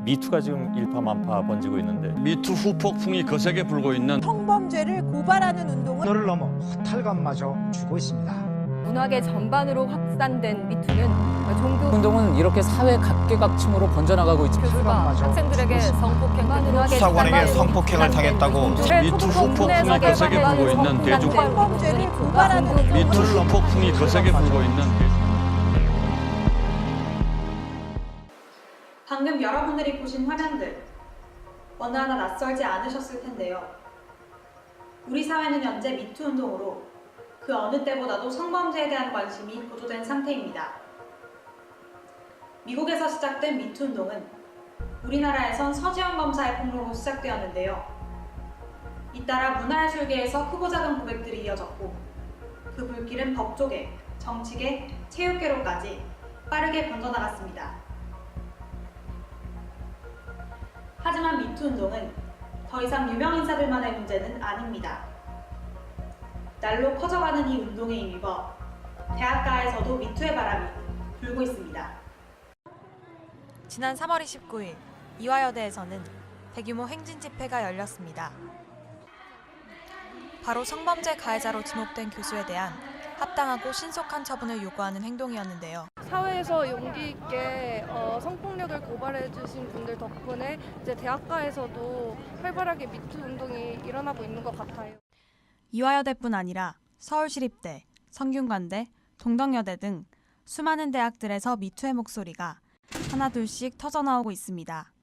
미투가 지금 일파만파 번지고 있는데 미투 후폭풍이 거세게 불고 있는 성범죄를 고발하는 운동은 너를 넘어 허탈감마저 주고 있습니다. 문화계 전반으로 확산된 미투는 종교 운동은 이렇게 사회 각계각층으로 번져나가고 있습니다. 교수가 학생들에게 성폭행 문화계 수사관에게 성폭행을 당했다고 미투 후폭풍이 거세게 불고 있는 대중 성범죄를 고발하는 운동은 미투 후폭풍이 거세게 불고 있는 방금 여러분들이 보신 화면들 어느 하나 낯설지 않으셨을 텐데요. 우리 사회는 현재 미투 운동으로 그 어느 때보다도 성범죄에 대한 관심이 고조된 상태입니다. 미국에서 시작된 미투 운동은 우리나라에선 서지현 검사의 폭로로 시작되었는데요. 잇따라 문화예술계에서 크고 작은 고백들이 이어졌고 그 불길은 법조계, 정치계, 체육계로까지 빠르게 번져나갔습니다. 하지만 미투 운동은 더 이상 유명 인사들만의 문제는 아닙니다. 날로 커져가는 이 운동에 힘입어 대학가에서도 미투의 바람이 불고 있습니다. 지난 3월 29일 이화여대에서는 대규모 행진 집회가 열렸습니다. 바로 성범죄 가해자로 지목된 교수에 대한 합당하고 신속한 처분을 요구하는 행동이었는데요. 사회에서 용기 있게 성폭력을 고발해 주신 분들 덕분에 이제 대학가에서도 활발하게 미투 운동이 일어나고 있는 것 같아요. 이화여대뿐 아니라 서울시립대, 성균관대, 동덕여대 등 수많은 대학들에서 미투의 목소리가 하나둘씩 터져나오고 있습니다.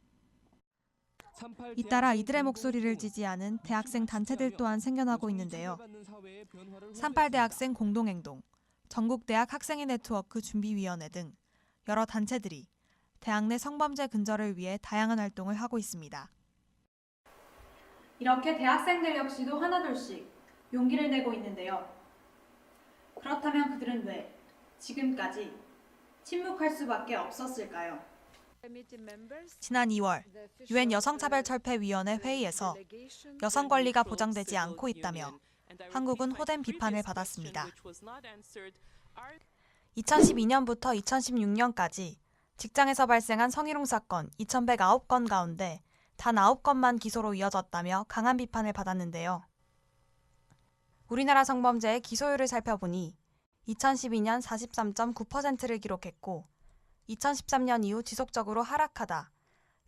잇따라 이들의 목소리를 지지하는 대학생 단체들 또한 생겨나고 있는데요. 38대학생 공동행동, 전국대학 학생회 네트워크 준비위원회 등 여러 단체들이 대학 내 성범죄 근절을 위해 다양한 활동을 하고 있습니다. 이렇게 대학생들 역시도 하나둘씩 용기를 내고 있는데요. 그렇다면 그들은 왜 지금까지 침묵할 수밖에 없었을까요? 지난 2월 유엔 여성차별철폐위원회 회의에서 여성 권리가 보장되지 않고 있다며 한국은 호된 비판을 받았습니다. 2012년부터 2016년까지 직장에서 발생한 성희롱 사건 2,109건 가운데 단 9건만 기소로 이어졌다며 강한 비판을 받았는데요. 우리나라 성범죄의 기소율을 살펴보니 2012년 43.9%를 기록했고 2013년 이후 지속적으로 하락하다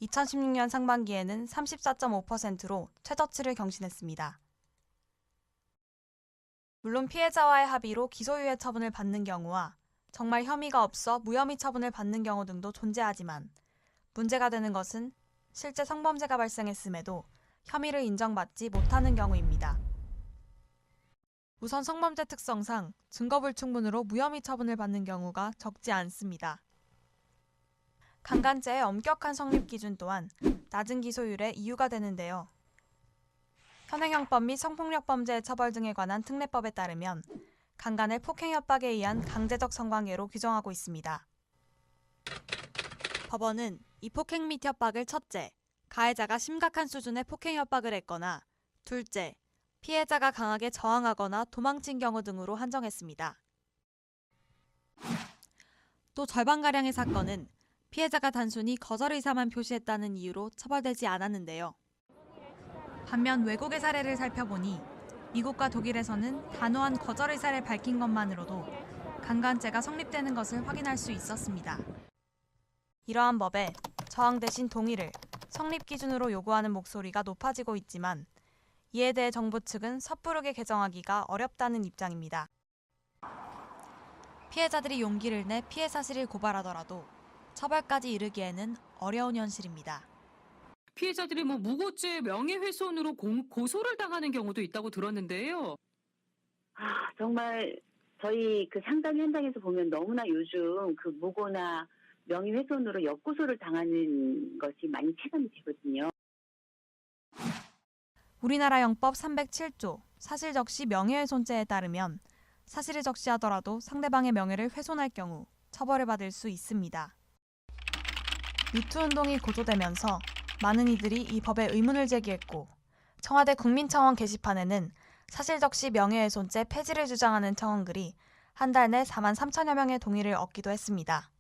2016년 상반기에는 34.5%로 최저치를 경신했습니다. 물론 피해자와의 합의로 기소유예 처분을 받는 경우와 정말 혐의가 없어 무혐의 처분을 받는 경우 등도 존재하지만 문제가 되는 것은 실제 성범죄가 발생했음에도 혐의를 인정받지 못하는 경우입니다. 우선 성범죄 특성상 증거 불충분으로 무혐의 처분을 받는 경우가 적지 않습니다. 강간죄의 엄격한 성립 기준 또한 낮은 기소율의 이유가 되는데요. 현행형법 및 성폭력 범죄의 처벌 등에 관한 특례법에 따르면 강간을 폭행 협박에 의한 강제적 성관계로 규정하고 있습니다. 법원은 이 폭행 및 협박을 첫째, 가해자가 심각한 수준의 폭행 협박을 했거나 둘째, 피해자가 강하게 저항하거나 도망친 경우 등으로 한정했습니다. 또 절반가량의 사건은 피해자가 단순히 거절 의사만 표시했다는 이유로 처벌되지 않았는데요. 반면 외국의 사례를 살펴보니 미국과 독일에서는 단호한 거절 의사를 밝힌 것만으로도 강간죄가 성립되는 것을 확인할 수 있었습니다. 이러한 법에 저항 대신 동의를 성립 기준으로 요구하는 목소리가 높아지고 있지만 이에 대해 정부 측은 섣부르게 개정하기가 어렵다는 입장입니다. 피해자들이 용기를 내 피해 사실을 고발하더라도 처벌까지 이르기에는 어려운 현실입니다. 피해자들이 무고죄 명예훼손으로 고소를 당하는 경우도 있다고 들었는데요. 정말 저희 그 상담 현장에서 보면 너무나 요즘 그 무고나 명예훼손으로 역고소를 당하는 것이 많이 체감이 되거든요. 우리나라 형법 307조 사실적시 명예훼손죄에 따르면 사실을 적시하더라도 상대방의 명예를 훼손할 경우 처벌을 받을 수 있습니다. 미투 운동이 고조되면서 많은 이들이 이 법에 의문을 제기했고 청와대 국민청원 게시판에는 사실적시 명예훼손죄 폐지를 주장하는 청원글이 한 달 내 4만 3천여 명의 동의를 얻기도 했습니다.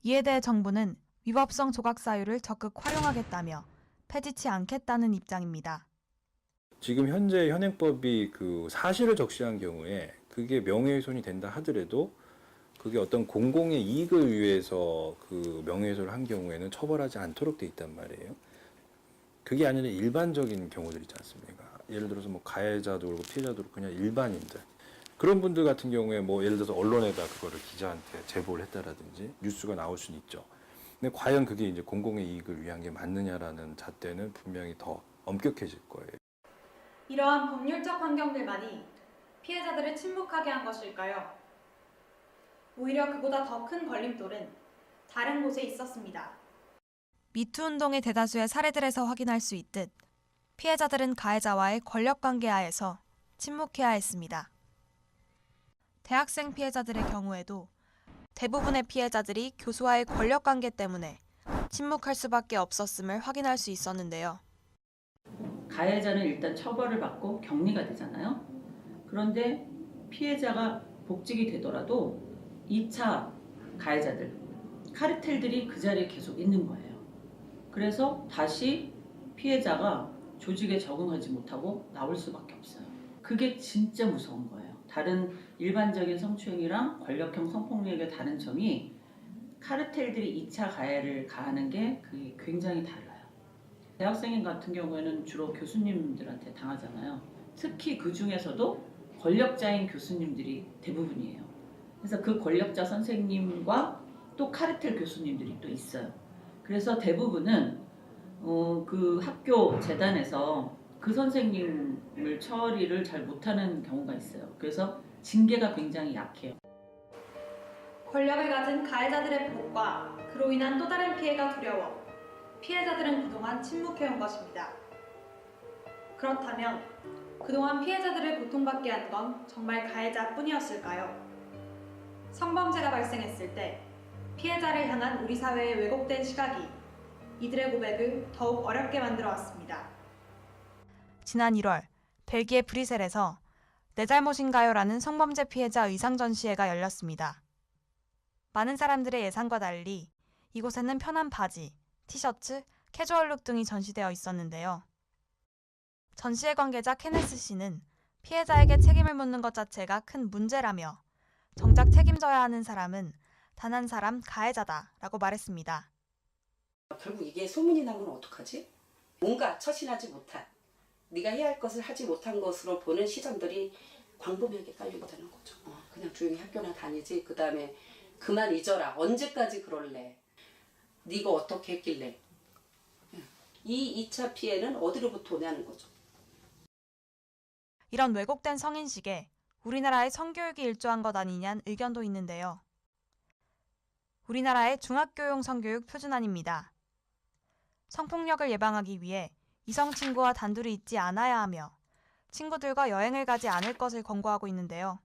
이에 대해 정부는 위법성 조각 사유를 적극 활용하겠다며 패지치 않겠다는 입장입니다. 지금 현재 현행법이 그 사실을 적시한 경우에 그게 명예훼손이 된다 하더라도 그게 어떤 공공의 이익을 위해서 그 명예훼손을 한 경우에는 처벌하지 않도록 돼 있단 말이에요. 그게 아니라 일반적인 경우들 있지 않습니까? 예를 들어서 뭐 가해자도 그렇고 피해자도 그렇고 그냥 일반인들 그런 분들 같은 경우에 뭐 예를 들어서 언론에다 그거를 기자한테 제보를 했다라든지 뉴스가 나올 수는 있죠. 근데 과연 그게 이제 공공의 이익을 위한 게 맞느냐라는 잣대는 분명히 더 엄격해질 거예요. 이러한 법률적 환경들만이 피해자들을 침묵하게 한 것일까요? 오히려 그보다 더 큰 걸림돌은 다른 곳에 있었습니다. 미투 운동의 대다수의 사례들에서 확인할 수 있듯 피해자들은 가해자와의 권력관계 하에서 침묵해야 했습니다. 대학생 피해자들의 경우에도 대부분의 피해자들이 교수와의 권력관계 때문에 침묵할 수밖에 없었음을 확인할 수 있었는데요. 가해자는 일단 처벌을 받고 격리가 되잖아요. 그런데 피해자가 복직이 되더라도 2차 가해자들, 카르텔들이 그 자리에 계속 있는 거예요. 그래서 다시 피해자가 조직에 적응하지 못하고 나올 수밖에 없어요. 그게 진짜 무서운 거예요. 다른 일반적인 성추행이랑 권력형 성폭력의 다른 점이 카르텔들이 2차 가해를 가하는 게 그게 굉장히 달라요. 대학생 같은 경우에는 주로 교수님들한테 당하잖아요. 특히 그 중에서도 권력자인 교수님들이 대부분이에요. 그래서 그 권력자 선생님과 또 카르텔 교수님들이 또 있어요. 그래서 대부분은 그 학교 재단에서 그 선생님을 처리를 잘 못하는 경우가 있어요. 그래서 징계가 굉장히 약해요. 권력을 가진 가해자들의 보복과 그로 인한 또 다른 피해가 두려워 피해자들은 그동안 침묵해온 것입니다. 그렇다면 그동안 피해자들을 고통받게 한 건 정말 가해자뿐이었을까요? 성범죄가 발생했을 때 피해자를 향한 우리 사회의 왜곡된 시각이 이들의 고백을 더욱 어렵게 만들어 왔습니다. 지난 1월 벨기에 브뤼셀에서 내 잘못인가요? 라는 성범죄 피해자 의상 전시회가 열렸습니다. 많은 사람들의 예상과 달리 이곳에는 편한 바지, 티셔츠, 캐주얼룩 등이 전시되어 있었는데요. 전시회 관계자 케네스 씨는 피해자에게 책임을 묻는 것 자체가 큰 문제라며 정작 책임져야 하는 사람은 단 한 사람 가해자다라고 말했습니다. 결국 이게 소문이 나면 어떡하지? 뭔가 처신하지 못한, 네가 해야 할 것을 하지 못한 것으로 보는 시선들이 광범위하게 깔리게 되는 거죠. 그냥 조용히 학교나 다니지. 그 다음에 그만 잊어라. 언제까지 그럴래? 네가 어떻게 했길래? 이 2차 피해는 어디로부터 오냐는 거죠. 이런 왜곡된 성인식에 우리나라의 성교육이 일조한 것 아니냐는 의견도 있는데요. 우리나라의 중학교용 성교육 표준안입니다. 성폭력을 예방하기 위해 이성 친구와 단둘이 있지 않아야 하며 친구들과 여행을 가지 않을 것을 권고하고 있는데요.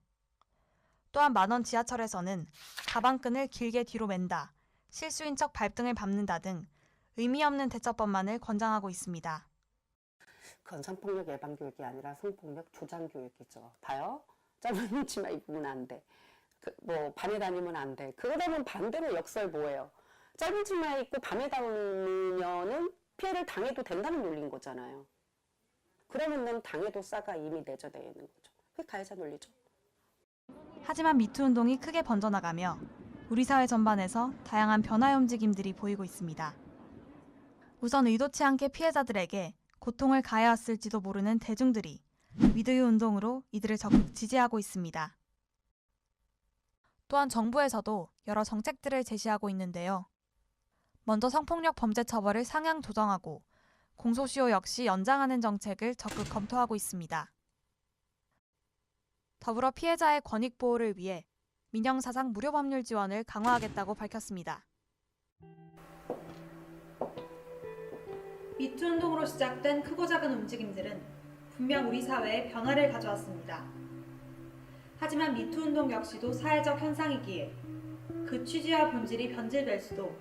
또한 만원 지하철에서는 가방끈을 길게 뒤로 맨다, 실수인 척 발등을 밟는다 등 의미 없는 대처법만을 권장하고 있습니다. 그건 성폭력 예방 교육이 아니라 성폭력 조장 교육이죠. 봐요. 짧은 치마 입으면 안 돼. 뭐 밤에 다니면 안 돼. 그러다면 반대로 역설 뭐예요? 짧은 치마 입고 밤에 다니면은 피해를 당해도 된다는 논리인 거잖아요. 그러면 넌 당해도 싸가 이미 내재되어 있는 거죠. 그게 가해자 논리죠. 하지만 미투 운동이 크게 번져나가며 우리 사회 전반에서 다양한 변화의 움직임들이 보이고 있습니다. 우선 의도치 않게 피해자들에게 고통을 가해왔을지도 모르는 대중들이 위드유 운동으로 이들을 적극 지지하고 있습니다. 또한 정부에서도 여러 정책들을 제시하고 있는데요. 먼저 성폭력 범죄 처벌을 상향 조정하고 공소시효 역시 연장하는 정책을 적극 검토하고 있습니다. 더불어 피해자의 권익 보호를 위해 민형사상 무료 법률 지원을 강화하겠다고 밝혔습니다. 미투 운동으로 시작된 크고 작은 움직임들은 분명 우리 사회에 변화를 가져왔습니다. 하지만 미투 운동 역시도 사회적 현상이기에 그 취지와 본질이 변질될 수도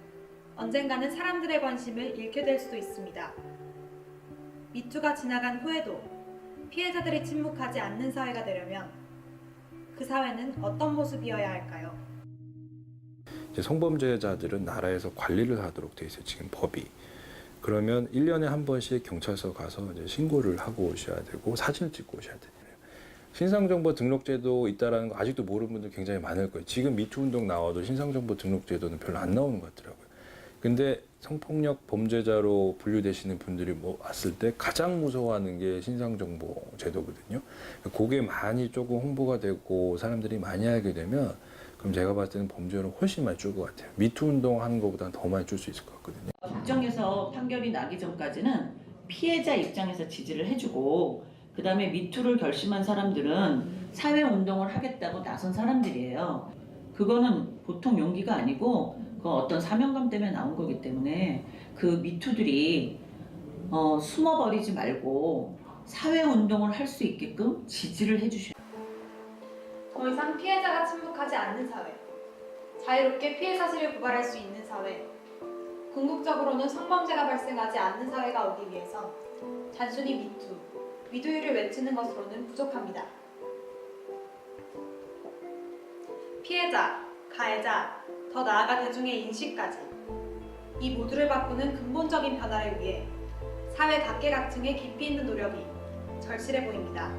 언젠가는 사람들의 관심을 잃게 될 수도 있습니다. 미투가 지나간 후에도 피해자들이 침묵하지 않는 사회가 되려면 그 사회는 어떤 모습이어야 할까요? 이제 성범죄자들은 나라에서 관리를 하도록 돼 있어요. 지금 법이. 그러면 1년에 한 번씩 경찰서 가서 이제 신고를 하고 오셔야 되고 사진을 찍고 오셔야 돼요. 신상정보 등록제도 있다라는 거 아직도 모르는 분들 굉장히 많을 거예요. 지금 미투 운동 나와도 신상정보 등록제도는 별로 안 나오는 것 같더라고요. 근데 성폭력 범죄자로 분류되시는 분들이 뭐 왔을 때 가장 무서워하는 게 신상정보 제도거든요. 그게 많이 조금 홍보가 되고 사람들이 많이 알게 되면 그럼 제가 봤을 때는 범죄율은 훨씬 많이 줄 것 같아요. 미투 운동 하는 것보다는 더 많이 줄 수 있을 것 같거든요. 법정에서 판결이 나기 전까지는 피해자 입장에서 지지를 해주고 그다음에 미투를 결심한 사람들은 사회운동을 하겠다고 나선 사람들이에요. 그거는 보통 용기가 아니고 그 어떤 사명감 때문에 나온 거기 때문에 그 미투들이 숨어버리지 말고 사회운동을 할 수 있게끔 지지를 해주셔야 돼요. 더 이상 피해자가 침묵하지 않는 사회, 자유롭게 피해 사실을 고발할 수 있는 사회, 궁극적으로는 성범죄가 발생하지 않는 사회가 오기 위해선 단순히 미투, 미도율을 외치는 것으로는 부족합니다. 피해자, 가해자, 더 나아가 대중의 인식까지 이 모두를 바꾸는 근본적인 변화를 위해 사회 각계각층의 깊이 있는 노력이 절실해 보입니다.